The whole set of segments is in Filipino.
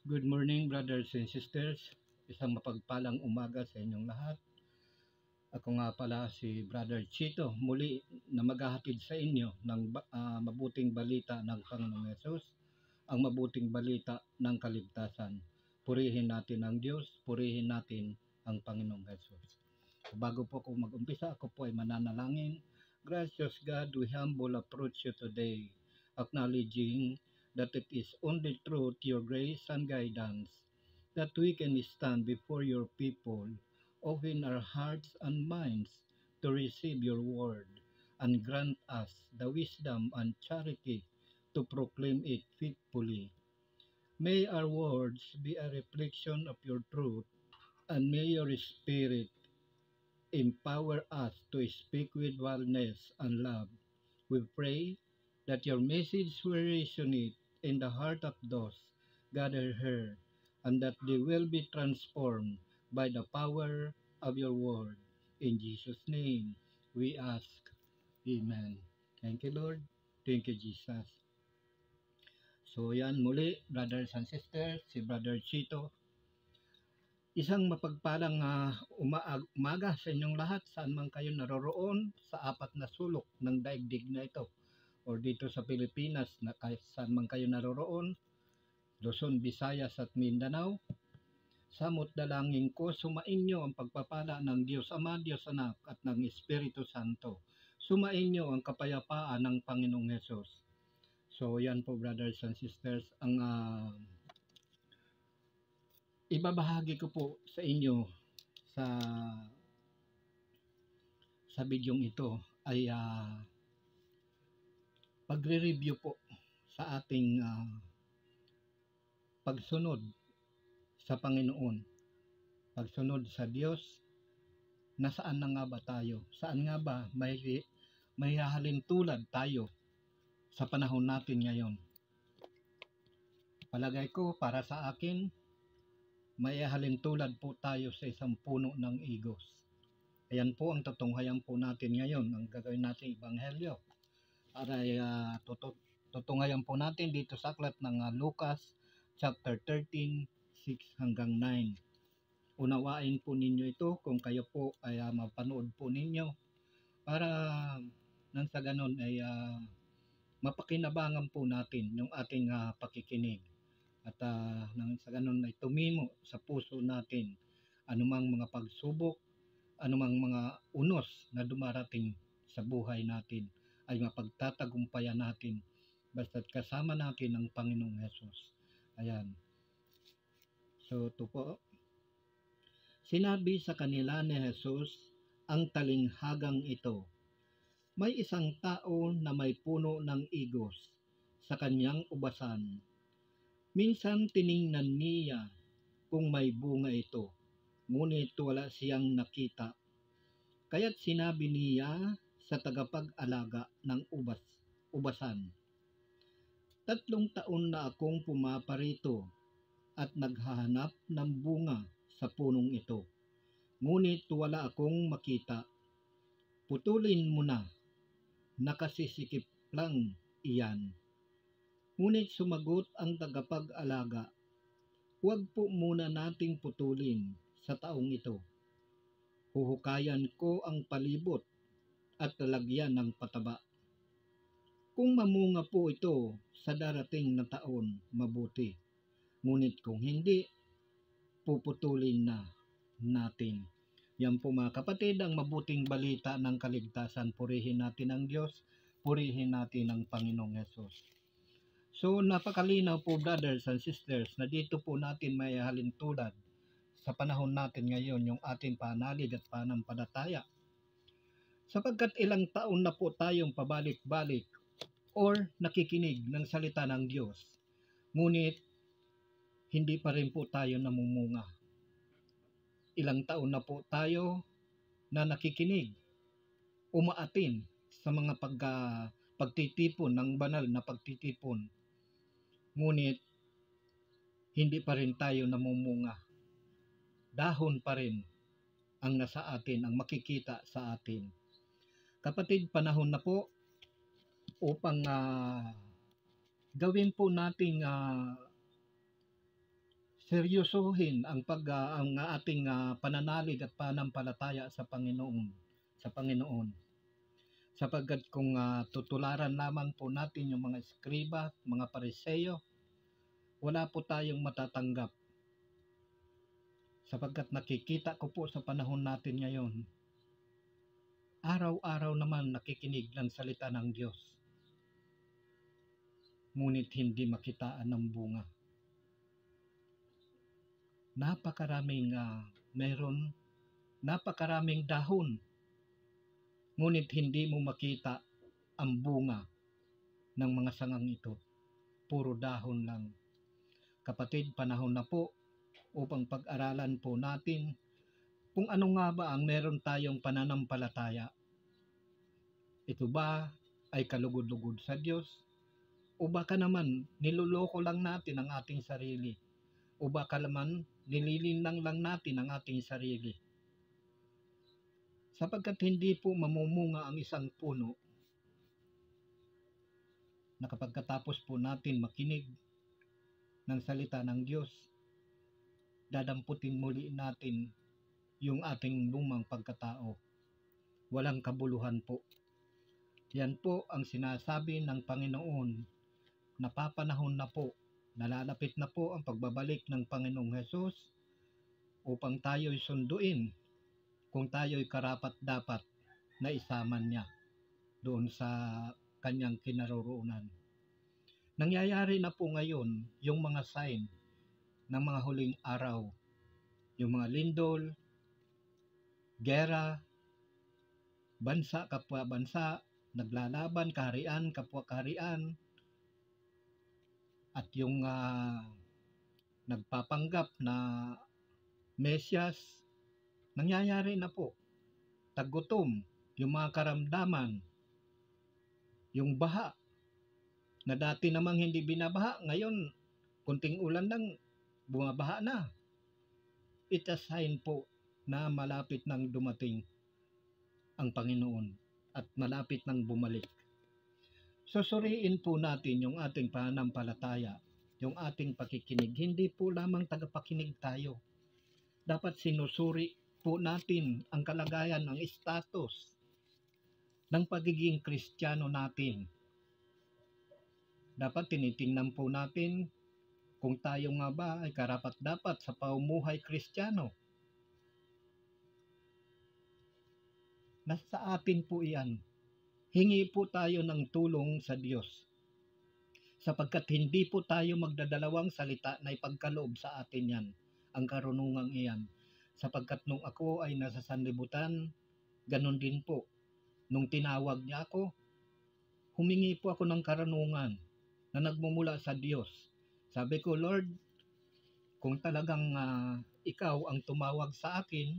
Good morning, brothers and sisters. Isang mapagpalang umaga sa inyong lahat. Ako nga pala si Brother Chito, muli na maghahatid sa inyo ng mabuting balita ng Panginoong Hesus, ang mabuting balita ng kaligtasan. Purihin natin ang Diyos, purihin natin ang Panginoong Hesus. Bago po ako mag-umpisa, ako po ay mananalangin. Gracious God, we humble approach you today, acknowledging that it is only through your grace and guidance that we can stand before your people. Open our hearts and minds to receive your word and grant us the wisdom and charity to proclaim it faithfully. May our words be a reflection of your truth, and may your spirit empower us to speak with boldness and love. We pray that your message will resonate in the heart of those gathered here, and that they will be transformed by the power of your word. In Jesus' name, we ask. Amen. Thank you, Lord. Thank you, Jesus. So yan muli, brothers and sisters, si Brother Chito. Isang mapagpalang umaga sa inyong lahat, saan man kayo naroroon sa apat na sulok ng daigdig na ito, o dito sa Pilipinas, na kahit saan man kayo naroroon, Luzon, Visayas at Mindanao. Samot dalangin ko, sumainyo ang pagpapala ng Diyos Ama, Diyos Anak at ng Espiritu Santo. Sumainyo ang kapayapaan ng Panginoong Hesus. So yan po, brothers and sisters, ang ibabahagi ko po sa inyo sa bidyong ito ay pagre-review po sa ating pagsunod sa Panginoon, pagsunod sa Diyos. Nasaan na nga ba tayo? Saan nga ba may hahalintulad tayo sa panahon natin ngayon? Palagay ko, para sa akin, may halintulad po tayo sa isang puno ng igos. Ayan po ang tutunghayan po natin ngayon, ang gagawin natin ebanghelyo. Para tutunghayan po natin dito sa aklat ng Lucas chapter 13, 6 hanggang 9. Unawain po ninyo ito kung kayo po ay mapanood po ninyo, para nang sa ganon ay mapakinabangan po natin yung ating pakikinig. At nang sa ganun ay tumimo sa puso natin anumang mga pagsubok, anumang mga unos na dumarating sa buhay natin ay mapagtatagumpayan natin basta't kasama natin ang Panginoong Hesus. Ayan. So ito po. Sinabi sa kanila ni Hesus ang talinghagang ito. May isang tao na may puno ng igos sa kanyang ubasan. Minsan tiningnan niya kung may bunga ito, ngunit wala siyang nakita. Kaya't sinabi niya sa tagapag-alaga ng ubasan, 3 taon na akong pumaparito at naghahanap ng bunga sa punong ito, ngunit wala akong makita. Putulin mo na, nakasisikip lang iyan. Ngunit sumagot ang tagapag-alaga, huwag po muna nating putulin sa taong ito. Huhukayan ko ang palibot at lalagyan ng pataba. Kung mamunga po ito sa darating na taon, mabuti. Ngunit kung hindi, puputulin na natin. Yan po mga kapatid, ang mabuting balita ng kaligtasan. Purihin natin ang Diyos, purihin natin ang Panginoong Hesus. So napakalinaw po, brothers and sisters, na dito po natin may halintulad sa panahon natin ngayon yung ating panalig at panampalataya. Sapagkat ilang taon na po tayong pabalik-balik or nakikinig ng salita ng Diyos, ngunit hindi pa rin po tayo namumunga. Ilang taon na po tayo na nakikinig, umaatin sa mga pagtitipon ng banal na pagtitipon, ngunit hindi pa rin tayo namumunga. Dahon pa rin ang nasa atin, ang makikita sa atin. Kapatid, panahon na po upang gawin po nating seryosohin ang ating pananalig at pananampalataya sa Panginoon. Sapagkat kung tutularan lamang po natin yung mga eskriba, mga pariseyo, wala po tayong matatanggap. Sapagkat nakikita ko po sa panahon natin ngayon, araw-araw naman nakikinig ng salita ng Diyos. Ngunit hindi makitaan ng bunga. Napakaraming dahon, ngunit hindi mo makita ang bunga ng mga sangang ito. Puro dahon lang. Kapatid, panahon na po upang pag-aralan po natin kung ano nga ba ang meron tayong pananampalataya. Ito ba ay kalugod-lugod sa Diyos? O baka naman niloloko lang natin ang ating sarili? O baka naman nililinlang lang natin ang ating sarili? Sapagkat hindi po mamumunga ang isang puno na kapag katapos po natin makinig ng salita ng Diyos, dadamputin muli natin yung ating lumang pagkatao. Walang kabuluhan po. Yan po ang sinasabi ng Panginoon. Napapanahon na po, nalalapit na po ang pagbabalik ng Panginoong Hesus upang tayo'y sunduin kung tayo'y karapat-dapat na isama niya doon sa kanyang kinaroroonan. Nangyayari na po ngayon yung mga sign ng mga huling araw, yung mga lindol, gera, bansa kapwa bansa, naglalaban, kaharian kapwa kaharian, at yung nagpapanggap na Mesyas, nangyayari na po. Tagutom, yung mga karamdaman, yung baha, na dati namang hindi binabaha, ngayon, kunting ulan lang, bumabaha na. It's a sign po na malapit nang dumating ang Panginoon at malapit nang bumalik. Susuriin po natin yung ating pananampalataya, yung ating pakikinig. Hindi po lamang tagapakinig tayo. Dapat sinusuri po natin ang kalagayan ng status ng pagiging Kristiyano natin. Dapat tinitingnan po natin kung tayo nga ba ay karapat-dapat sa pamumuhay Kristiyano. Nasa atin po iyan. Hingi po tayo ng tulong sa Diyos. Sapagkat hindi po tayo magdadalawang salita na ipagkaloob sa atin yan, ang karunungang iyan. Sapagkat nung ako ay nasa sanlibutan, ganun din po. Nung tinawag niya ako, humingi po ako ng karunungan na nagmumula sa Diyos. Sabi ko, Lord, kung talagang ikaw ang tumawag sa akin,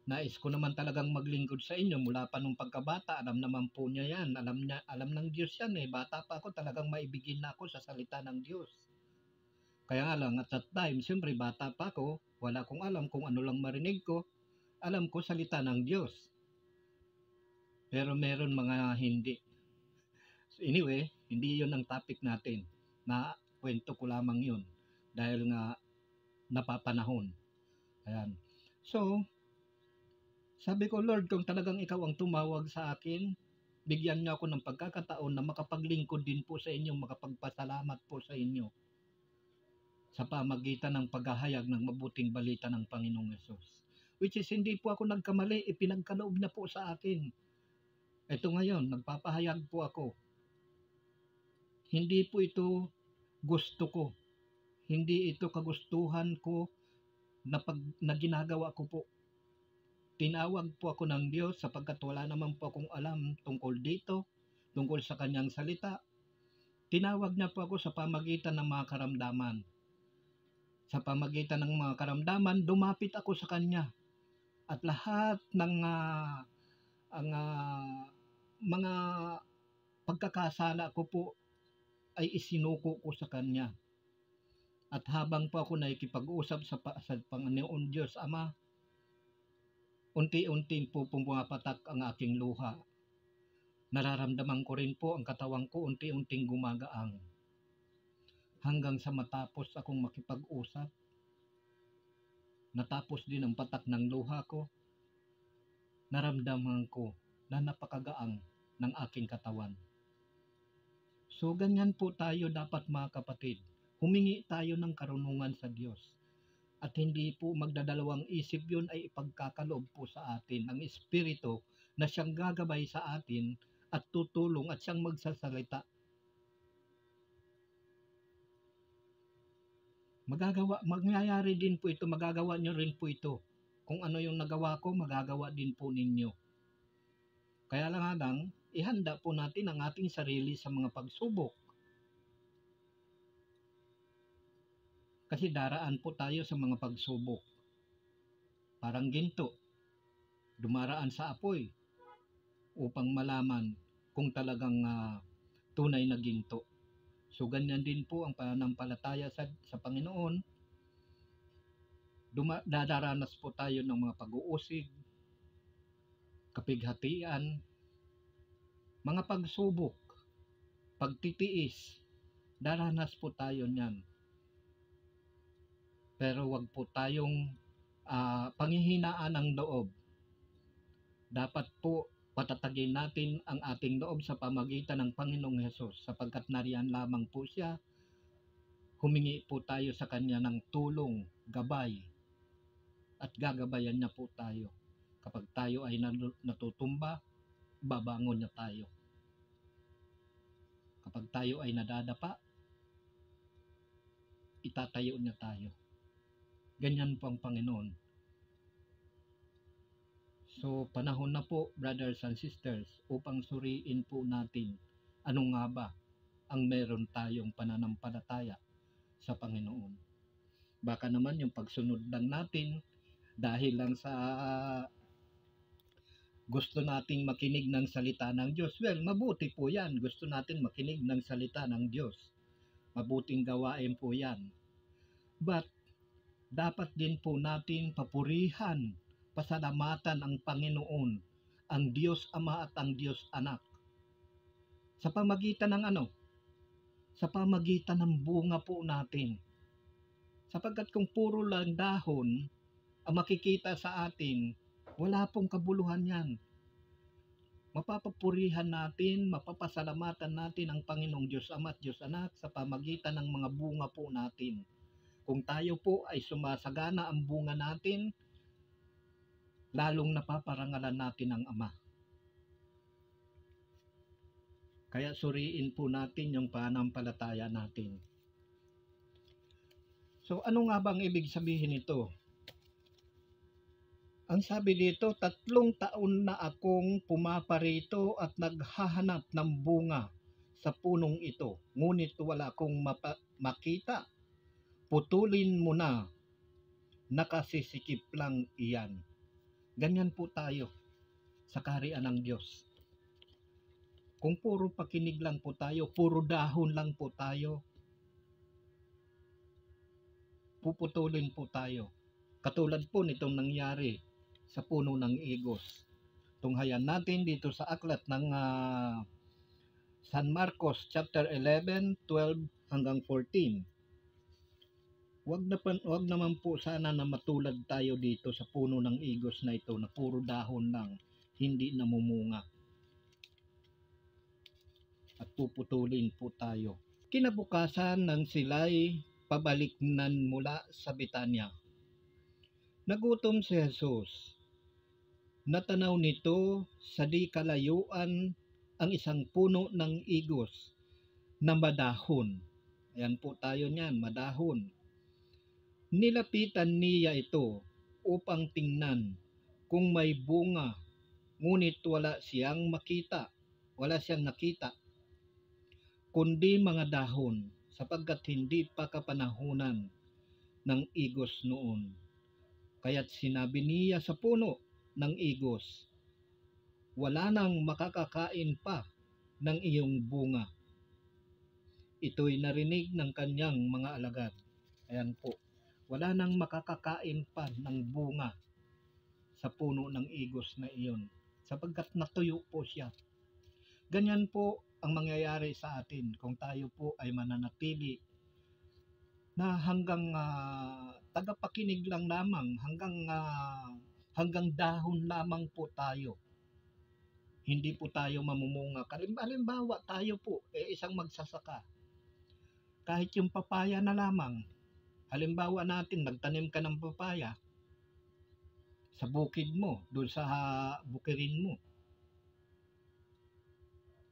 nais ko naman talagang maglingkod sa inyo mula pa nung pagkabata. Alam naman po niya yan. Alam ng Diyos yan eh. Bata pa ako, talagang maibigin na ako sa salita ng Diyos. Kaya nga lang, at that time, siyempre bata pa ako, wala akong alam kung ano lang marinig ko. Alam ko salita ng Diyos. Pero meron mga hindi. So anyway, hindi yun ang topic natin. Na kwento ko lamang yun. Dahil nga napapanahon. Ayan. So, sabi ko, Lord, kung talagang ikaw ang tumawag sa akin, bigyan niyo ako ng pagkakataon na makapaglingkod din po sa inyo, makapagpasalamat po sa inyo sa pamagitan ng paghahayag ng mabuting balita ng Panginoong Hesus. Which is, hindi po ako nagkamali, ipinagkaloob niya po sa akin. Ito ngayon, nagpapahayag po ako. Hindi po ito gusto ko. Hindi ito kagustuhan ko na ginagawa ko po. Tinawag po ako ng Diyos sapagkat wala naman po akong alam tungkol dito, tungkol sa kanyang salita. Tinawag niya po ako sa pamagitan ng mga karamdaman. Sa pamagitan ng mga karamdaman, dumapit ako sa kanya. At lahat ng mga pagkakasala ko po ay isinuko ko sa kanya. At habang po ako nakikipag-usap sa Panginoon Diyos Ama, unti-unti po pumapatak ang aking luha nararamdaman ko rin po ang katawan ko unti-unting gumagaang. Hanggang sa matapos akong makipag-usap, natapos din ang patak ng luha ko, naramdaman ko na napakagaang ng aking katawan. So ganyan po tayo dapat mga kapatid. Humingi tayo ng karunungan sa Diyos. At hindi po magdadalawang isip yun ay ipagkakaloob po sa atin ang Espiritu na siyang gagabay sa atin at tutulong at siyang magsasalita. Mangyayari din po ito, magagawa nyo rin po ito. Kung ano yung nagawa ko, magagawa din po ninyo. Kaya lang ihanda po natin ang ating sarili sa mga pagsubok. Kasi daraan po tayo sa mga pagsubok. Parang ginto, dumaraan sa apoy upang malaman kung talagang tunay na ginto. So ganyan din po ang pananampalataya sa Panginoon. Dadaranas po tayo ng mga pag-uusig, kapighatian, mga pagsubok, pagtitiis. Daranas po tayo niyan. Pero wag po tayong panghihinaan ng loob. Dapat po patatagin natin ang ating loob sa pamagitan ng Panginoong Hesus, sapagkat nariyan lamang po siya. Humingi po tayo sa Kanya ng tulong, gabay, at gagabayan niya po tayo. Kapag tayo ay natutumba, babangon niya tayo. Kapag tayo ay nadadapa, itatayo niya tayo. Ganyan po ang Panginoon. So, panahon na po, brothers and sisters, upang suriin po natin ano nga ba ang meron tayong pananampalataya sa Panginoon. Baka naman yung pagsunod lang natin dahil lang sa gusto nating makinig ng salita ng Diyos. Well, mabuti po yan. Gusto natin makinig ng salita ng Diyos. Mabuting gawain po yan. But, dapat din po natin papurihan, pasalamatan ang Panginoon, ang Diyos Ama at ang Diyos Anak. Sa pamagitan ng ano? Sa pamagitan ng bunga po natin. Sapagkat kung puro lang dahon ang makikita sa atin, wala pong kabuluhan yan. Mapapapurihan natin, mapapasalamatan natin ang Panginoong Diyos Ama at Diyos Anak sa pamagitan ng mga bunga po natin. Kung tayo po ay sumasagana ang bunga natin, lalong napaparangalan natin ang Ama. Kaya suriin po natin yung pananampalataya natin. So ano nga bang ibig sabihin nito? Ang sabi dito, 3 taon na akong pumaparito at naghahanap ng bunga sa punong ito. Ngunit wala akong makita. Putulin mo na, nakasisikip lang iyan. Ganyan po tayo sa kaharian ng Diyos. Kung puro pakinig lang po tayo, puro dahon lang po tayo, puputulin po tayo. Katulad po nitong nangyari sa puno ng igos. Tunghayan natin dito sa aklat ng San Marcos chapter 11, 12 hanggang 14. Wag naman po sana na matulad tayo dito sa puno ng igos na ito na puro dahon lang, hindi namumunga. At puputulin po tayo. Kinabukasan nang sila'y pabaliknan mula sa Betanya, nagutom si Jesus. Natanaw nito sa di kalayuan ang isang puno ng igos na madahon. Ayan po tayo niyan, madahon. Nilapitan niya ito upang tingnan kung may bunga, ngunit wala siyang nakita, kundi mga dahon, sapagkat hindi pa kapanahunan ng igos noon. Kaya't sinabi niya sa puno ng igos, wala nang makakakain pa ng iyong bunga. Ito'y narinig ng kanyang mga alagad. Ayan po, wala nang makakakain pa ng bunga sa puno ng igos na iyon, sapagkat natuyo po siya. Ganyan po ang mangyayari sa atin kung tayo po ay mananatili na hanggang tagapakinig lang lamang, hanggang dahon lamang po tayo. Hindi po tayo mamumunga. Halimbawa, tayo po isang magsasaka. Kahit yung papaya na lamang, halimbawa natin, nagtanim ka ng papaya sa bukid mo, doon sa bukirin mo.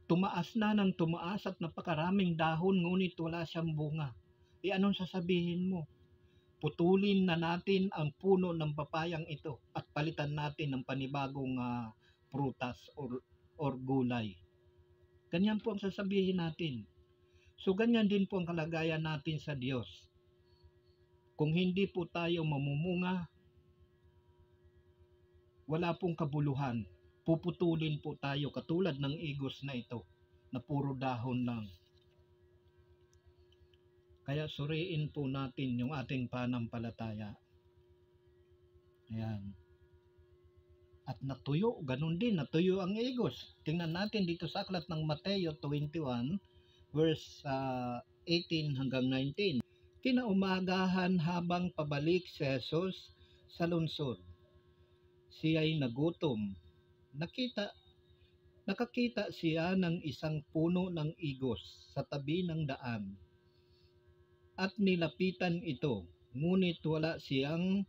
Tumaas na ng tumaas at napakaraming dahon, ngunit wala siyang bunga. Anong sasabihin mo? Putulin na natin ang puno ng papayang ito at palitan natin ng panibagong prutas or gulay. Ganyan po ang sasabihin natin. So ganyan din po ang kalagayan natin sa Diyos. Kung hindi po tayo mamumunga, wala pong kabuluhan. Puputulin po tayo katulad ng igos na ito na puro dahon lang. Kaya suriin po natin yung ating pananampalataya. Ayan. At natuyo, ganun din, natuyo ang igos. Tingnan natin dito sa aklat ng Mateo 21, verse 18 hanggang 19. Kinaumagahan habang pabalik si Jesus sa lungsod, siya'y nagutom. Nakakita siya ng isang puno ng igos sa tabi ng daan at nilapitan ito, ngunit wala siyang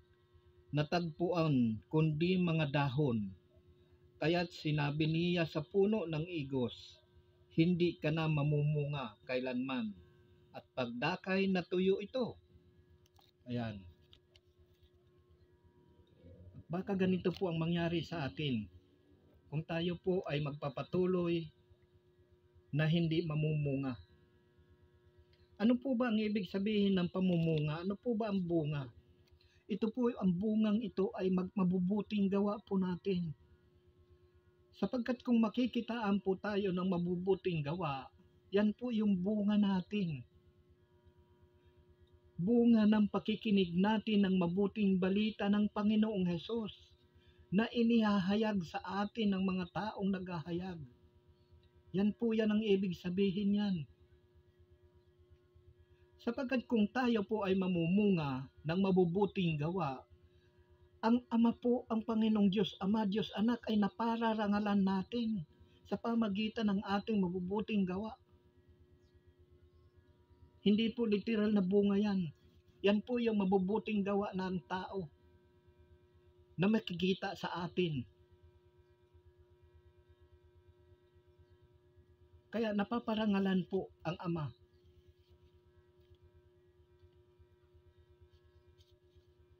natagpuan kundi mga dahon. Kaya't sinabi niya sa puno ng igos, hindi ka na mamumunga kailanman, at pagdakay natuyo ito. Ayan. Baka ganito po ang mangyari sa atin kung tayo po ay magpapatuloy na hindi mamumunga. Ano po ba ang ibig sabihin ng pamumunga? Ano po ba ang bunga? Ito po, ang bungang ito ay mabubuting gawa po natin. Sapagkat kung makikitaan po tayo ng mabubuting gawa, yan po yung bunga natin. Bunga ng pakikinig natin ng mabuting balita ng Panginoong Hesus na inihahayag sa atin ng mga taong naghahayag. Yan po yan ang ibig sabihin yan. Sapagkat kung tayo po ay mamumunga ng mabubuting gawa, ang Ama po, ang Panginoong Diyos, Ama, Diyos, Anak ay napararangalan natin sa pamagitan ng ating mabubuting gawa. Hindi po literal na bunga yan. Yan po yung mabubuting gawa ng tao na makikita sa atin. Kaya napaparangalan po ang Ama.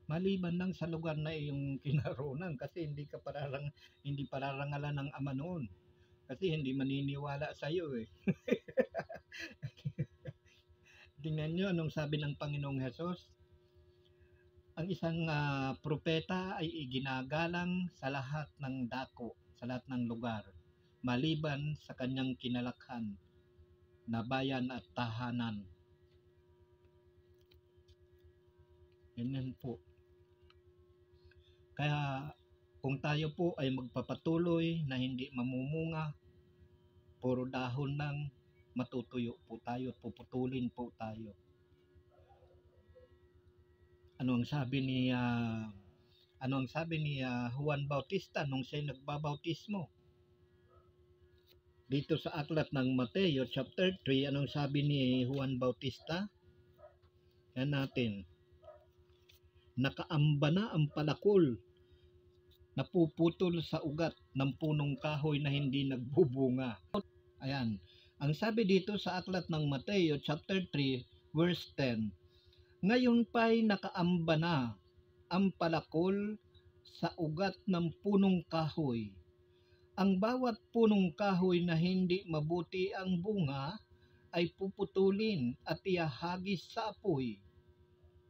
Maliban lang sa lugar na iyong kinaronan, kasi hindi pararangalan ng Ama noon. Kasi hindi maniniwala sa iyo eh. Tingnan nyo anong sabi ng Panginoong Hesus. Ang isang propeta ay iginagalang sa lahat ng dako, sa lahat ng lugar, maliban sa kanyang kinalakhan na bayan at tahanan. Ganyan po. Kaya kung tayo po ay magpapatuloy na hindi mamumunga, puro dahon lang, matutuyo po tayo at puputulin po tayo. Ano ang sabi ni Juan Bautista nung siya nagbabautismo? Dito sa aklat ng Mateo chapter 3, anong sabi ni Juan Bautista? Yan natin. Nakaamba na ang palakol, napuputol sa ugat ng punong kahoy na hindi nagbubunga. Ayan. Ang sabi dito sa aklat ng Mateo chapter 3 verse 10, ngayon pa'y nakaamba na ang palakol sa ugat ng punong kahoy. Ang bawat punong kahoy na hindi mabuti ang bunga ay puputulin at iahagis sa apoy.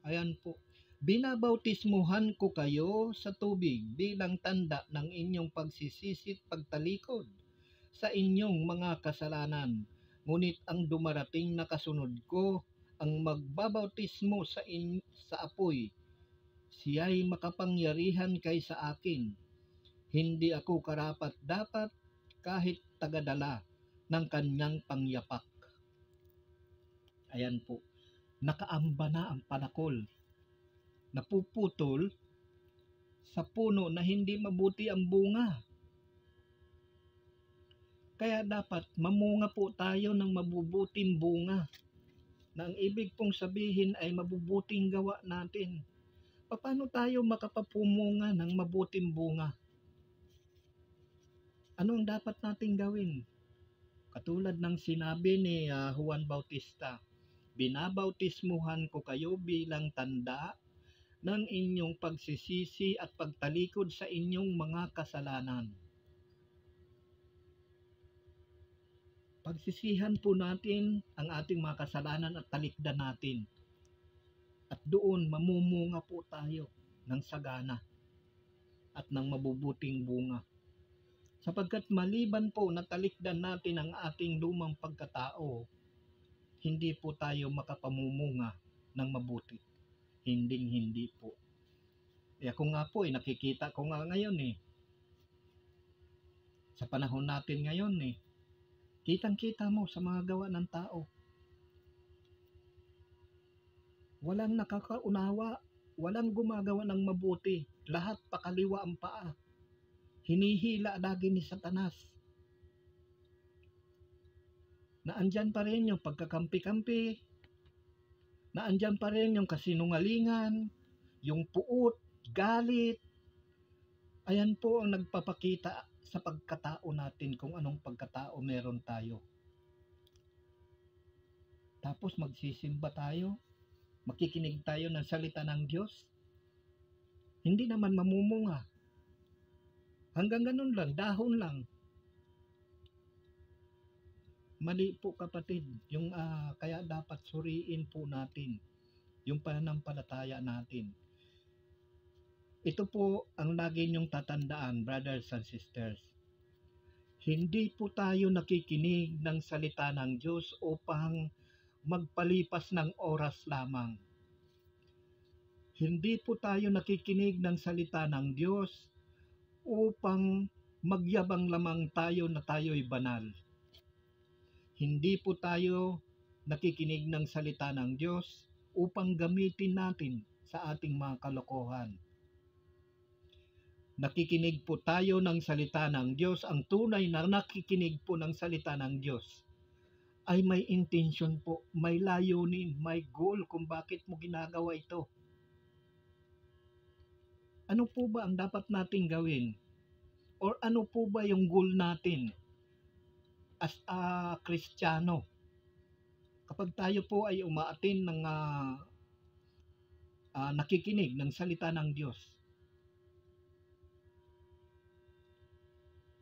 Ayan po. Binabautismuhan ko kayo sa tubig bilang tanda ng inyong pagsisisit pagtalikod sa inyong mga kasalanan. Ngunit ang dumarating na kasunod ko ang magbabautismo sa apoy. Siya'y makapangyarihan kaysa akin. Hindi ako karapat-dapat kahit tagadala ng kanyang pangyapak. Ayan po, nakaamba na ang panakol, napuputol sa puno na hindi mabuti ang bunga. Kaya dapat mamunga po tayo ng mabubuting bunga, na ang ibig pong sabihin ay mabubuting gawa natin. Paano tayo makapapumunga ng mabuting bunga? Ano ang dapat nating gawin? Katulad ng sinabi ni Juan Bautista, binabautismuhan ko kayo bilang tanda ng inyong pagsisisi at pagtalikod sa inyong mga kasalanan. Pagsisihan po natin ang ating mga kasalanan at talikdan natin. At doon mamumunga po tayo ng sagana at ng mabubuting bunga. Sapagkat maliban po na talikdan natin ang ating lumang pagkatao, hindi po tayo makapamumunga ng mabuti. Hindi po. Ako nga po nakikita ko nga ngayon sa panahon natin ngayon kitang-kita mo sa mga gawa ng tao. Walang nakakaunawa, walang gumagawa ng mabuti, lahat pakaliwa ang paa. Hinihila lagi ni Satanas. Naandyan pa rin yung pagkakampi-kampi, naandyan pa rin yung kasinungalingan, yung puot, galit. Ayan po ang nagpapakita sa pagkatao natin kung anong pagkatao meron tayo. Tapos magsisimba tayo, makikinig tayo ng salita ng Diyos. Hindi naman mamumunga. Hanggang ganun lang, dahon lang. Mali po kapatid, kaya dapat suriin po natin yung pananampalataya natin. Ito po ang lagi niyong tatandaan, brothers and sisters. Hindi po tayo nakikinig ng salita ng Diyos upang magpalipas ng oras lamang. Hindi po tayo nakikinig ng salita ng Diyos upang magyabang lamang tayo na tayo'y banal. Hindi po tayo nakikinig ng salita ng Diyos upang gamitin natin sa ating mga kalokohan. Nakikinig po tayo ng salita ng Diyos. Ang tunay na nakikinig po ng salita ng Diyos ay may intention po, may layunin, may goal kung bakit mo ginagawa ito. Ano po ba ang dapat nating gawin? Or ano po ba yung goal natin as a Kristiyano? Kapag tayo po ay umaatin ng nakikinig ng salita ng Diyos.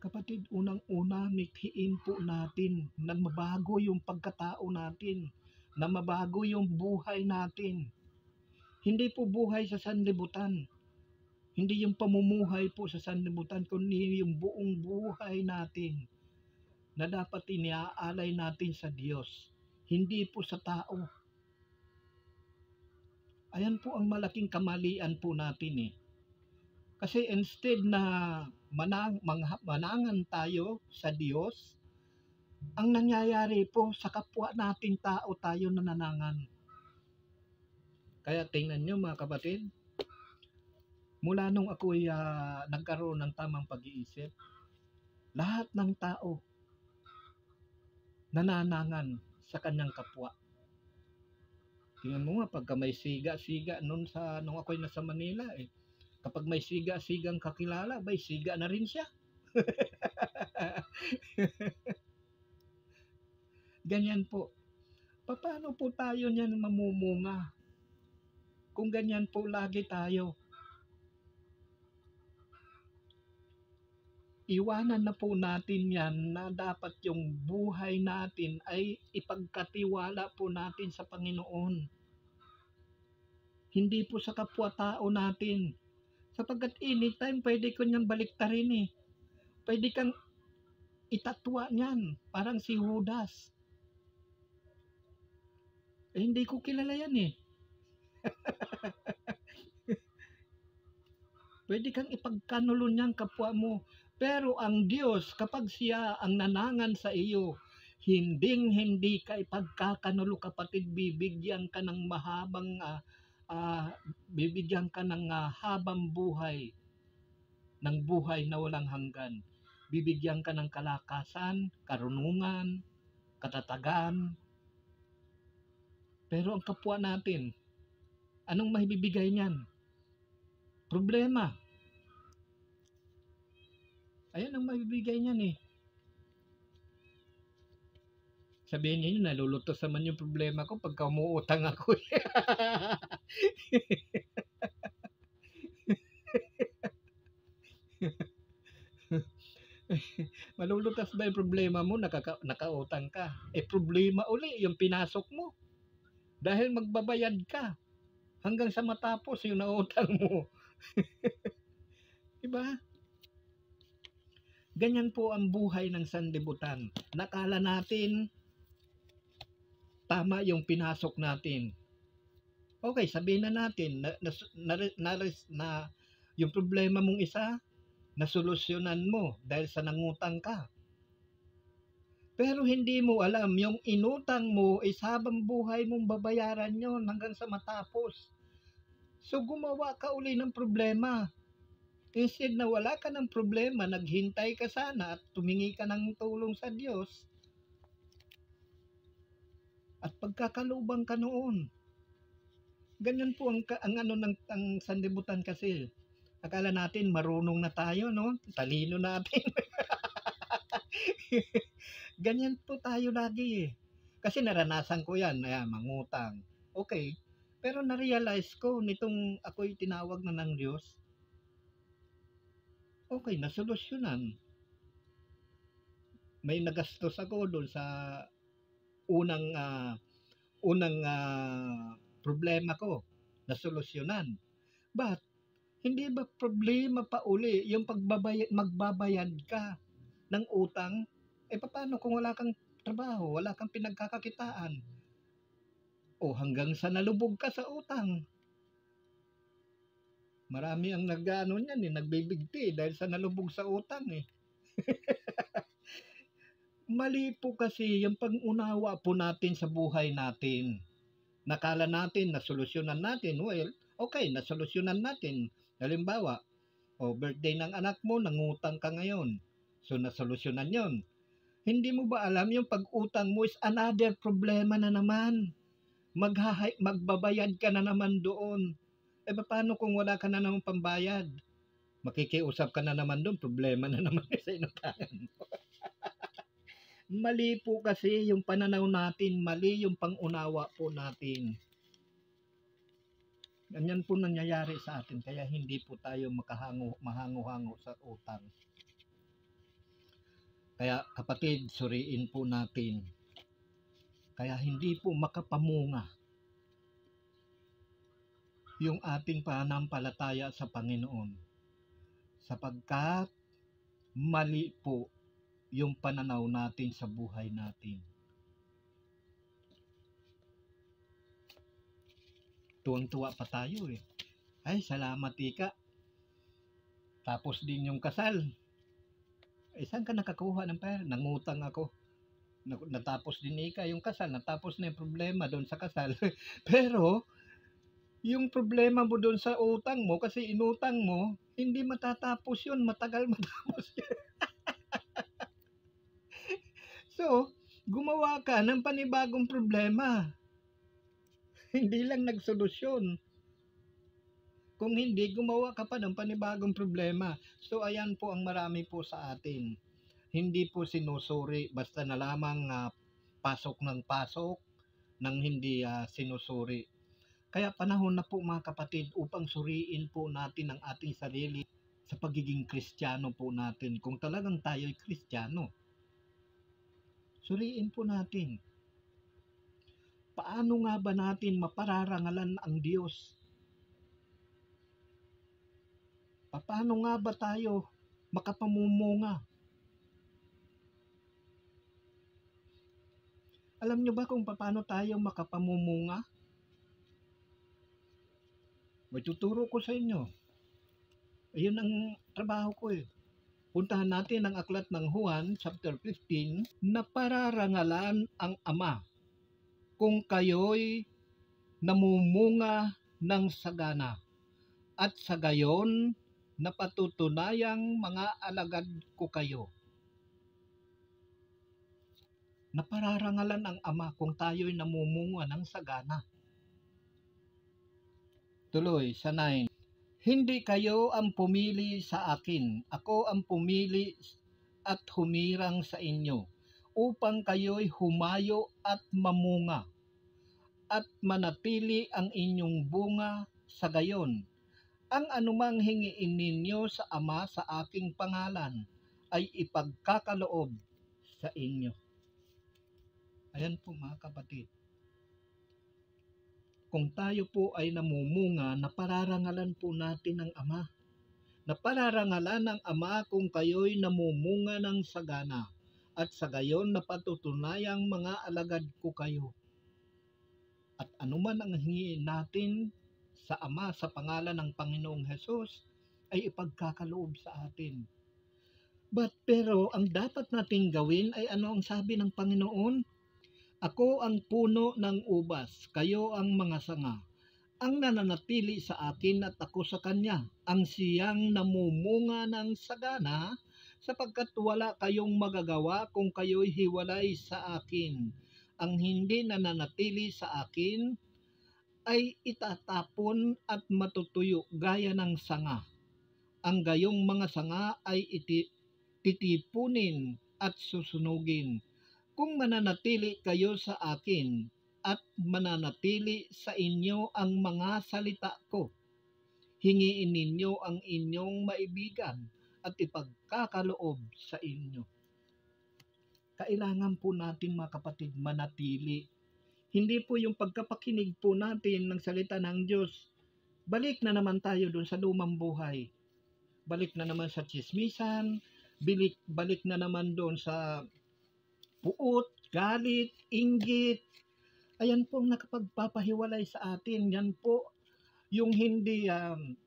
Kapatid, unang-una, mithiin po natin na mabago yung pagkatao natin, na mabago yung buhay natin. Hindi po buhay sa sanlibutan. Hindi yung pamumuhay po sa sanlibutan, kundi yung buong buhay natin na dapat iniaalay natin sa Diyos. Hindi po sa tao. Ayan po ang malaking kamalian po natin Kasi instead na manangan tayo sa Diyos, ang nangyayari po sa kapwa nating tao tayo nananangan. Kaya tingnan nyo mga kapatid, mula nung ako'y nagkaroon ng tamang pag-iisip, lahat ng tao nananangan sa kanyang kapwa. Tingnan mo nga, pagka may siga-siga nung ako'y nasa Manila kapag may siga-sigang kakilala, may siga na rin siya. Ganyan po. Paano po tayo niyan mamumunga? Kung ganyan po lagi tayo. Iwanan na po natin yan na dapat yung buhay natin ay ipagkatiwala po natin sa Panginoon. Hindi po sa kapwa-tao natin. Sapagkat anytime pwede ko niyang baliktarin Pwede kang itatwa niyan, parang si Judas. Hindi ko kilala yan Pwede kang ipagkanulo niyan kapwa mo. Pero ang Diyos, kapag siya ang nanangan sa iyo, Hinding-hindi ka ipagkakanulo, kapatid, bibigyan ka ng mahabang bibigyan ka ng habang buhay, ng buhay na walang hanggan. Bibigyan ka ng kalakasan, karunungan, katatagan. Pero ang kapwa natin, anong maibibigay niyan? Problema. Ayan ang maibibigay niyan eh. Sabihin niyo, nalulutos naman yung problema ko pagka umuutang ako. Malulutas ba yung problema mo? Nakautang ka. Problema uli yung pinasok mo. Dahil magbabayad ka hanggang sa matapos yung nautang mo. Diba? Ganyan po ang buhay ng sanlibutan. Nakala natin tama yung pinasok natin. Okay, sabihin na natin na yung problema mong isa, nasolusyonan mo dahil sa nangutang ka. Pero hindi mo alam, yung inutang mo is habang buhay mong babayaran yon hanggang sa matapos. So gumawa ka uli ng problema. Instead na wala ka ng problema, naghintay ka sana at tumingi ka ng tulong sa Diyos. At pagkakalubang ka noon. Ganyan po ang sanlibutan kasi. Akala natin marunong na tayo, no? Talino natin. Ganyan po tayo lagi eh. Kasi naranasan ko yan, mangutang. Okay. Pero na-realize ko nitong ako'y tinawag na ng Diyos, okay, nasolusyonan. May nagastos ako doon sa unang problema ko, nasolusyonan. But hindi ba problema pa uli yung magbabayad ka ng utang? Paano kung wala kang trabaho, wala kang pinagkakakitaan? Hanggang sa nalubog ka sa utang. Marami ang nagbibigti dahil sa nalubog sa utang eh. Mali po kasi yung pag-unawa po natin sa buhay natin. Nakala natin nasolusyonan natin. Well, okay, nasolusyonan natin. Halimbawa, birthday ng anak mo, nangutang ka ngayon. So, nasolusyonan yon. Hindi mo ba alam yung pag-utang mo is another problema na naman? Magbabayad ka na naman doon. Paano kung wala ka na naman pambayad? Makikiusap ka na naman doon, problema na naman sa inutangan mo. Mali po kasi yung pananaw natin, mali yung pangunawa po natin. Ganyan po nangyayari sa atin, kaya hindi po tayo mahango-hango sa utang. Kaya kapatid, suriin po natin. Kaya hindi po makapamunga yung ating pananampalataya sa Panginoon. Sapagkat mali po yung pananaw natin sa buhay natin. Tuwang-tuwa pa tayo eh. Ay, salamat Ika. Tapos din yung kasal. Saan ka nakakuha ng pera? Nangutang ako. Natapos din Ika yung kasal. Natapos na yung problema doon sa kasal. Pero, yung problema mo doon sa utang mo, kasi inutang mo, hindi matatapos yun. Matagal matapos yun. So, gumawa ka ng panibagong problema. Hindi lang nagsolusyon. Kung hindi, gumawa ka pa ng panibagong problema. So, ayan po ang marami po sa atin. Hindi po sinusuri, basta na lamang pasok ng pasok, nang hindi sinusuri. Kaya panahon na po mga kapatid upang suriin po natin ang ating sarili sa pagiging Kristiyano po natin. Kung talagang tayo'y Kristiyano, suriin po natin. Paano nga ba natin mapararangalan ang Diyos? Paano nga ba tayo makapamumunga? Alam nyo ba kung paano tayo makapamumunga? May tuturo ko sa inyo. Ayun ang trabaho ko eh. Puntahan natin ang aklat ng Juan chapter 15 na pararangalan ang Ama kung kayo'y namumunga ng sagana at sa gayon napatutunayang mga alagad ko kayo. Napararangalan ang Ama kung tayo'y namumunga ng sagana. Tuloy sa 9. Hindi kayo ang pumili sa akin, ako ang pumili at humirang sa inyo, upang kayo'y humayo at mamunga, at manatili ang inyong bunga sa gayon. Ang anumang hingiin ninyo sa Ama sa aking pangalan, ay ipagkakaloob sa inyo. Ayan po mga kapatid. Kung tayo po ay namumunga, napararangalan po natin ang Ama. Napararangalan ng Ama kung kayo'y namumunga ng sagana, at sa gayon napatutunayang mga alagad ko kayo. At anuman ang hingiin natin sa Ama sa pangalan ng Panginoong Hesus, ay ipagkakaloob sa atin. Pero ang dapat nating gawin ay ano ang sabi ng Panginoon? Ako ang puno ng ubas, kayo ang mga sanga. Ang nananatili sa akin at ako sa kanya, ang siyang namumunga ng sagana, sapagkat wala kayong magagawa kung kayo'y hiwalay sa akin. Ang hindi nananatili sa akin ay itatapon at matutuyo gaya ng sanga. Ang gayong mga sanga ay titipunin at susunugin. Kung mananatili kayo sa akin at mananatili sa inyo ang mga salita ko, hingiin ninyo ang inyong maibigan at ipagkakaloob sa inyo. Kailangan po natin mga kapatid manatili. Hindi po yung pagkapakinig po natin ng salita ng Diyos, balik na naman tayo doon sa lumang buhay. Balik na naman sa tsismisan, balik na naman doon sa puot, galit, inggit. Ayan po ang nakapagpapahiwalay sa atin. Yan po yung hindi ang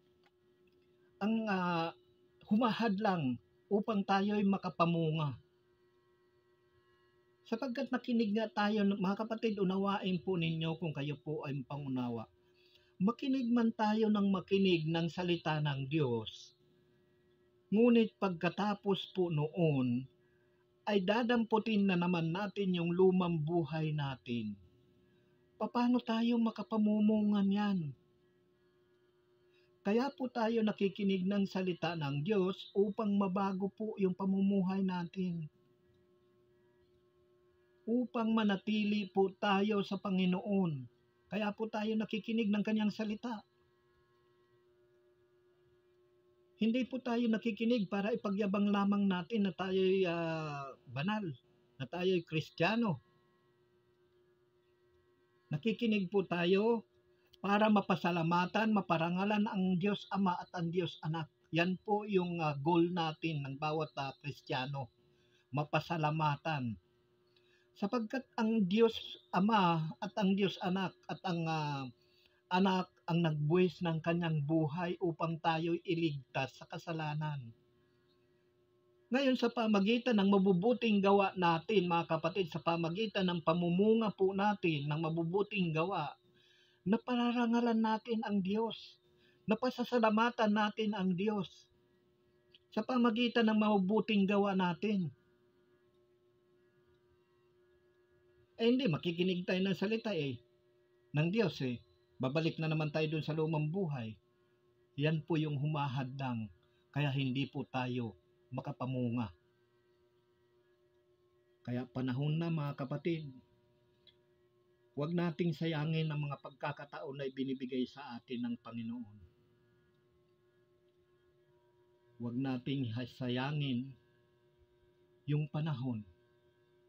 humahadlang upang tayo'y makapamunga. Sapagkat nakinig nga tayo, mga kapatid, unawain po ninyo kung kayo po ay pangunawa. Makinig man tayo ng makinig ng salita ng Diyos. Ngunit pagkatapos po noon, ay dadamputin na naman natin yung lumang buhay natin. Paano tayo makapamumungan yan? Kaya po tayo nakikinig ng salita ng Diyos upang mabago po yung pamumuhay natin. Upang manatili po tayo sa Panginoon. Kaya po tayo nakikinig ng kanyang salita. Hindi po tayo nakikinig para ipagyabang lamang natin na tayo'y banal, na tayo'y Kristiyano. Nakikinig po tayo para mapasalamatan, maparangalan ang Diyos Ama at ang Diyos Anak. Yan po yung goal natin ng bawat Kristiyano, mapasalamatan. Sapagkat ang Diyos Ama at ang Diyos Anak at ang Anak ang nagbuwis ng kanyang buhay upang tayo'y iligtas sa kasalanan. Ngayon sa pamagitan ng mabubuting gawa natin, mga kapatid, sa pamagitan ng pamumunga po natin ng mabubuting gawa, napararangalan natin ang Diyos, napasasalamatan natin ang Diyos sa pamagitan ng mabubuting gawa natin. Hindi, makikinig tayo ng salita ng Diyos babalik na naman tayo dun sa lumang buhay. Yan po yung humahadlang, kaya hindi po tayo makapamunga. Kaya panahon na mga kapatid, huwag nating sayangin ang mga pagkakataon na ibinibigay sa atin ng Panginoon. Huwag nating sayangin yung panahon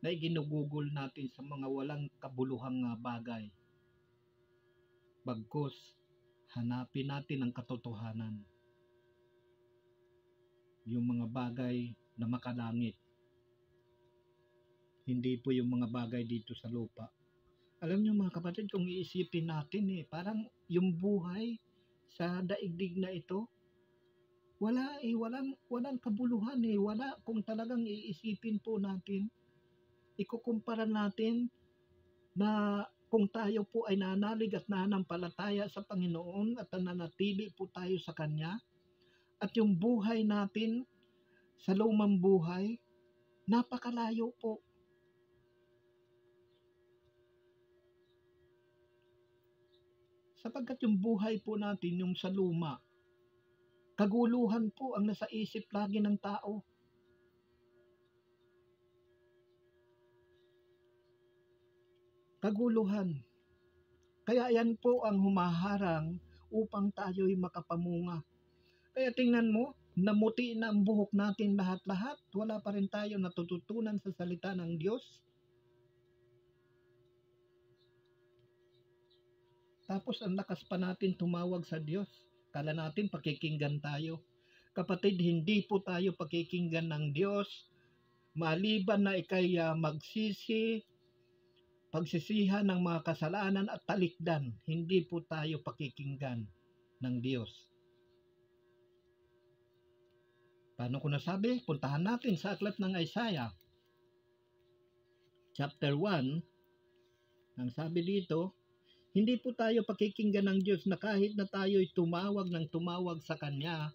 na iginugugol natin sa mga walang kabuluhang bagay. Bagkus, hanapin natin ang katotohanan. Yung mga bagay na makalangit. Hindi po yung mga bagay dito sa lupa. Alam niyo mga kapatid, kung iisipin natin parang yung buhay sa daigdig na ito, Wala walang kabuluhan wala kung talagang iisipin po natin, ikukumpara natin na kung tayo po ay nanalig at nananampalataya sa Panginoon at nananatili po tayo sa Kanya, at yung buhay natin sa lumang buhay, napakalayo po. Sapagkat yung buhay po natin, yung sa luma, kaguluhan po ang nasa isip lagi ng tao. Kaguluhan. Kaya yan po ang humaharang upang tayo'y makapamunga. Kaya tingnan mo, namuti na ang buhok natin lahat-lahat, wala pa rin tayo natututunan sa salita ng Diyos. Tapos ang lakas pa natin tumawag sa Diyos. Kala natin pakikinggan tayo. Kapatid, hindi po tayo pakikinggan ng Diyos. Maliban na ikay pagsisihan ng mga kasalanan at talikdan, hindi po tayo pakikinggan ng Diyos. Paano ko nasabi? Puntahan natin sa aklat ng Isaiah. Chapter 1, ang sabi dito, hindi po tayo pakikinggan ng Diyos na kahit na tayo'y tumawag sa Kanya,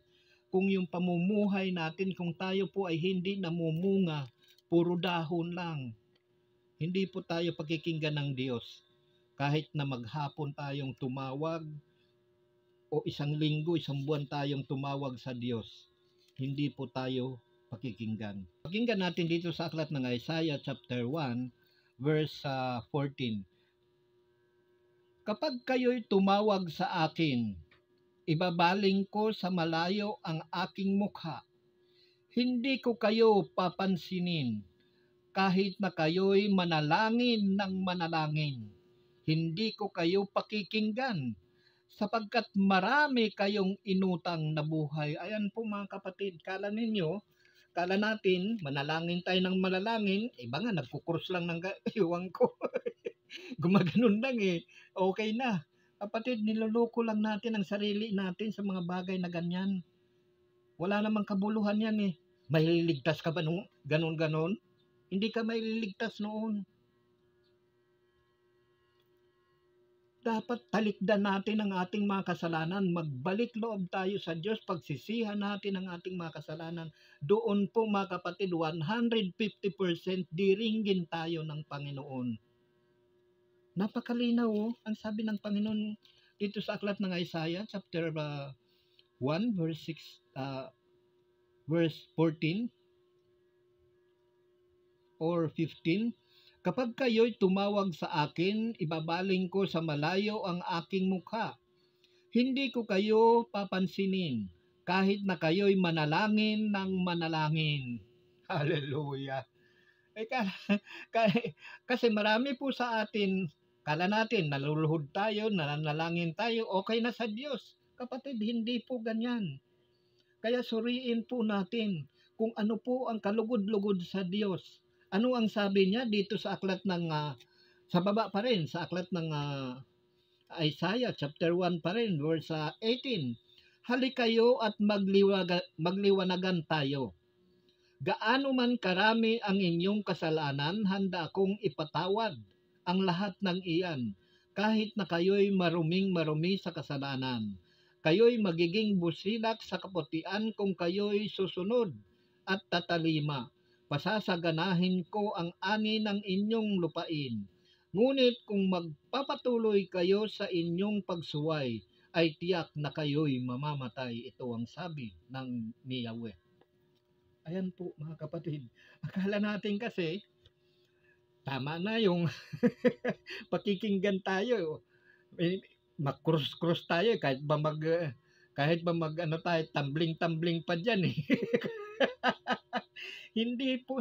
kung yung pamumuhay natin, kung tayo po ay hindi namumunga, puro dahon lang, hindi po tayo pakikinggan ng Diyos. Kahit na maghapon tayong tumawag, o isang linggo, isang buwan tayong tumawag sa Diyos, hindi po tayo pakikinggan. Pakinggan natin dito sa aklat ng Isaiah chapter 1, verse 14. Kapag kayo'y tumawag sa akin, ibabaling ko sa malayo ang aking mukha. Hindi ko kayo papansinin, kahit na kayo'y manalangin ng manalangin. Hindi ko kayo pakikinggan, sapagkat marami kayong inutang na buhay. Ayan po mga kapatid, kala natin, manalangin tayo ng manalangin, iba nga, nagkukurus lang ng iwan ko. Gumaganon lang okay na. Kapatid, niloloko lang natin ang sarili natin sa mga bagay na ganyan. Wala namang kabuluhan yan Maliligtas ka ba nung ganon-ganon? Hindi ka maliligtas noon. Dapat talikdan natin ang ating mga kasalanan. Magbalik loob tayo sa Diyos. Pagsisihan natin ang ating mga kasalanan. Doon po mga kapatid, 150% diringgin tayo ng Panginoon. Napakalinaw ang sabi ng Panginoon dito sa aklat ng Isaiah chapter 1 verse 14 or 15. Kapag kayo'y tumawag sa akin, ibabaling ko sa malayo ang aking mukha. Hindi ko kayo papansinin, kahit na kayo'y manalangin ng manalangin. Hallelujah. Kasi marami po sa atin, kala natin, naluluhod tayo, nananalangin tayo, okay na sa Diyos. Kapatid, hindi po ganyan. Kaya suriin po natin kung ano po ang kalugod-lugod sa Diyos. Ano ang sabi niya dito sa aklat ng, sa baba pa rin, sa aklat ng Isaiah chapter 1 pa rin, verse 18. Halik kayo at magliwanagan tayo. Gaano man karami ang inyong kasalanan, handa akong ipatawad ang lahat ng iyan, kahit na kayo'y maruming-marumi sa kasalanan. Kayo'y magiging busilak sa kaputian kung kayo'y susunod at tatalima. Pasasaganahin ko ang ani ng inyong lupain. Ngunit kung magpapatuloy kayo sa inyong pagsuway, ay tiyak na kayo'y mamamatay. Ito ang sabi ng ni Yahweh. Ayan po mga kapatid. Akala natin kasi, tama na yung pakikinggan tayo. Makrus-krus tayo kahit ba ano tayo, tumbling-tumbling pa dyan Hindi po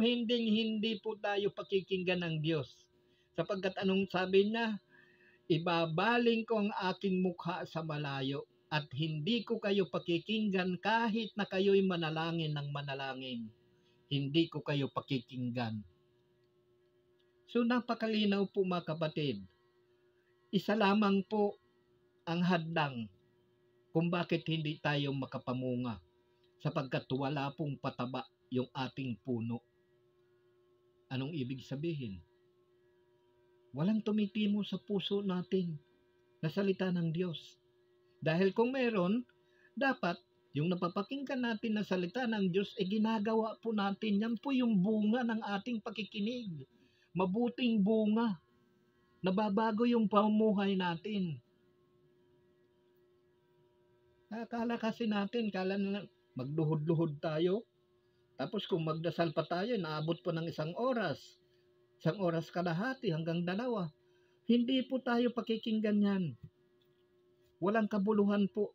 tayo pakikinggan ng Diyos. Sapagkat anong sabi niya? Ibabaling ko ang aking mukha sa malayo at hindi ko kayo pakikinggan kahit na kayo'y manalangin ng manalangin. Hindi ko kayo pakikinggan. So napakalinaw po mga kapatid. Isa lamang po ang hadlang kung bakit hindi tayo makapamunga. sapagkat wala pong pataba yung ating puno. Anong ibig sabihin? Walang tumitimo sa puso natin na salita ng Diyos. Dahil kung meron, dapat yung napapakinggan natin na salita ng Diyos, ginagawa po natin. Yan po yung bunga ng ating pakikinig. Mabuting bunga. Nababago yung pamumuhay natin. Akala kasi natin, kala na magluhod-luhod tayo. Tapos kung magdasal pa tayo, naabot po ng 1 oras. 1 oras kalahati hanggang 2. Hindi po tayo pakikinggan yan. Walang kabuluhan po.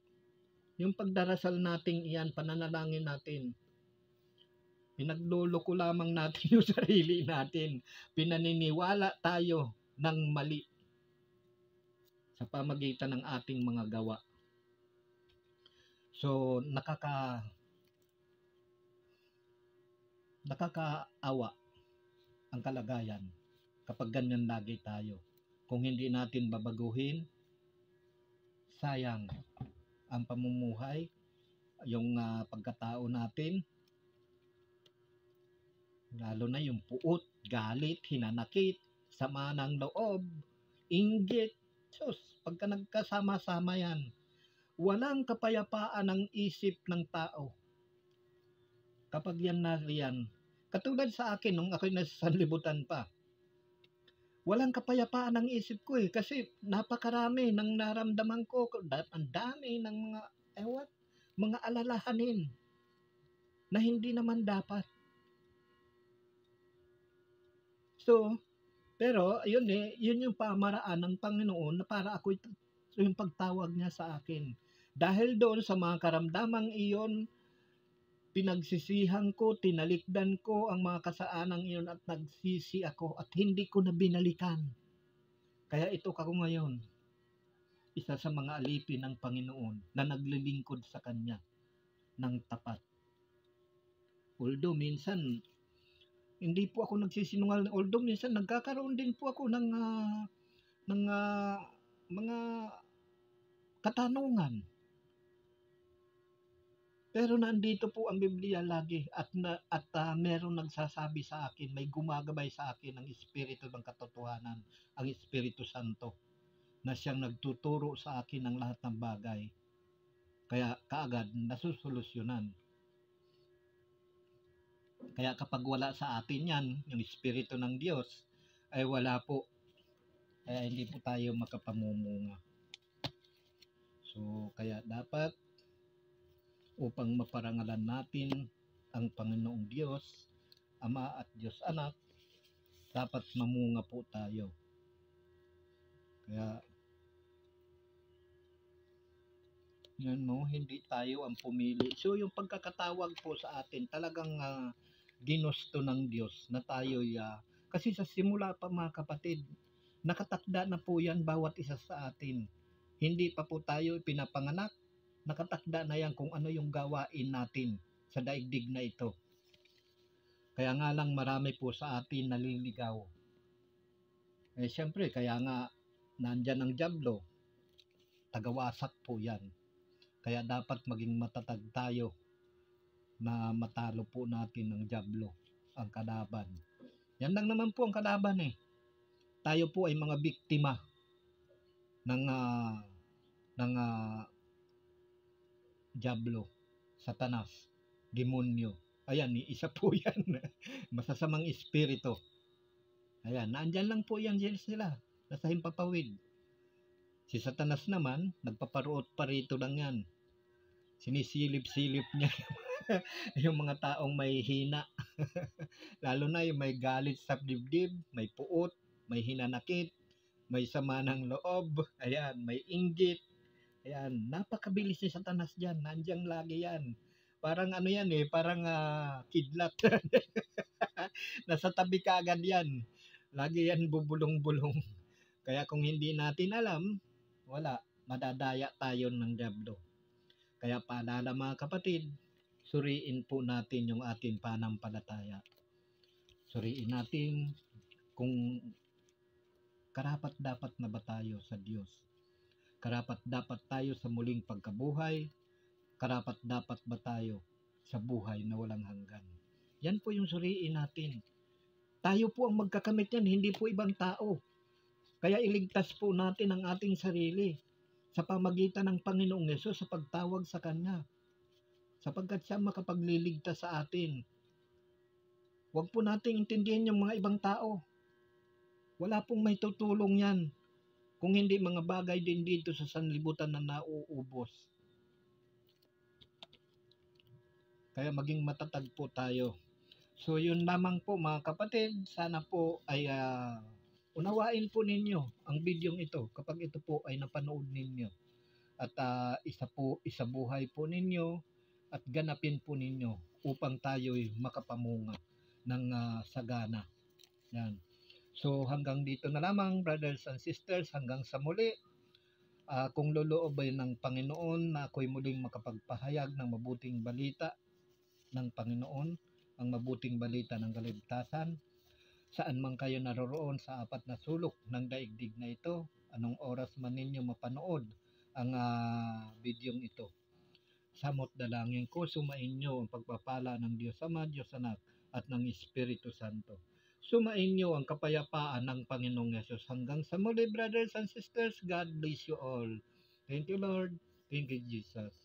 Yung pagdarasal nating iyan, pananalangin natin. Pinagluloko lamang natin yung sarili natin. Pinaniniwala tayo ng mali sa pamagitan ng ating mga gawa. So, nakakaawa ang kalagayan kapag ganyan lagi tayo. Kung hindi natin babaguhin, sayang ang pamumuhay, yung pagkatao natin, lalo na yung puot, galit, hinanakit, sama ng loob, inggit. Sus, pagka nagkasama-sama yan, walang kapayapaan ang isip ng tao. Kapag yan nariyan, katulad sa akin nung ako'y nasa sanlibutan pa, walang kapayapaan ang isip ko kasi napakarami ng naramdaman ko, ang dami ng mga alalahanin na hindi naman dapat. So, pero yun yung pamaraan ng Panginoon na para ako yung pagtawag niya sa akin. Dahil doon sa mga karamdamang iyon, pinagsisihan ko, tinalikdan ko ang mga kasaanang iyon at nagsisi ako at hindi ko na binalikan. Kaya ito ako ngayon, isa sa mga alipin ng Panginoon na naglilingkod sa Kanya ng tapat. Although minsan, hindi po ako nagsisinungaling. Although minsan nagkakaroon din po ako ng mga katanungan. Pero nandito po ang Biblia lagi at merong nagsasabi sa akin, may gumagabay sa akin ang Espiritu ng katotohanan, ang Espiritu Santo, na siyang nagtuturo sa akin ng lahat ng bagay. Kaya kaagad nasusolusyonan. Kaya kapag wala sa atin yan, yung Espiritu ng Diyos, ay wala po. Kaya hindi po tayo makapamumunga. So, kaya dapat upang maparangalan natin ang Panginoong Diyos, Ama at Diyos Anak, dapat mamunga po tayo. Kaya, yan hindi tayo ang pumili. So, yung pagkakatawag po sa atin, talagang ginusto ng Diyos na tayo, kasi sa simula pa mga kapatid, nakatakda na po yan bawat isa sa atin. Hindi pa po tayo pinapanganak, nakatakda na yan kung ano yung gawain natin sa daigdig na ito. Kaya nga lang marami po sa atin naliligaw. Siyempre, kaya nga nandyan ang dyablo, tagawasak po yan. Kaya dapat maging matatag tayo na matalo po natin ng dyablo, ang kalaban. Yan lang naman po ang kalaban Tayo po ay mga biktima ng dyablo, satanas, demonyo. Ayan, isa po yan. Masasamang espiritu. Ayan, naandyan lang po yan sila. Nasa himpapawid. Si satanas naman, nagpaparuot pa rito lang yan. Sinisilip-silip niya yung mga taong may hina. Lalo na yung may galit sa dibdib, may puot, may hinanakit, may sama ng loob, ayan, may inggit. Ayan, napakabilis ni satanas dyan. Nandiyan lagi yan. Parang yan parang kidlat. Nasa tabi ka agad yan. Lagi yan bubulong-bulong. Kaya kung hindi natin alam, wala, madadaya tayo ng dyablo. Kaya paalala mga kapatid, suriin po natin yung ating pananampalataya. Suriin natin kung karapat-dapat na ba tayo sa Diyos. Karapat-dapat tayo sa muling pagkabuhay. Karapat-dapat ba tayo sa buhay na walang hanggan. Yan po yung suriin natin. Tayo po ang magkakamit yan, hindi po ibang tao. Kaya iligtas po natin ang ating sarili sa pamagitan ng Panginoong Yesus sa pagtawag sa Kanya. Sapagkat siya makapagliligtas sa atin. Huwag po nating intindihin yung mga ibang tao. Wala pong may tutulong yan. Kung hindi mga bagay din dito sa sanlibutan na nauubos. Kaya maging matatag po tayo. So yun lamang po mga kapatid. Sana po ay unawain po ninyo ang bidyong ito kapag ito po ay napanood ninyo. At isabuhay po ninyo at ganapin po ninyo upang tayo'y makapamunga ng sagana. Yan. So hanggang dito na lamang brothers and sisters, hanggang sa muli. Kung loloobay ng Panginoon na ako'y muling makapagpahayag ng mabuting balita ng Panginoon, ang mabuting balita ng kaligtasan, saan man kayo naroroon sa apat na sulok ng daigdig na ito, anong oras man ninyo mapanood ang bidyong ito. Samot dalangin ko, sumainyo ang pagpapala ng Diyos Ama, Diyos Anak, at ng Espiritu Santo. Sumainyo ang kapayapaan ng Panginoong Yesus. Hanggang sa muli, brothers and sisters, God bless you all. Thank you, Lord. Thank you, Jesus.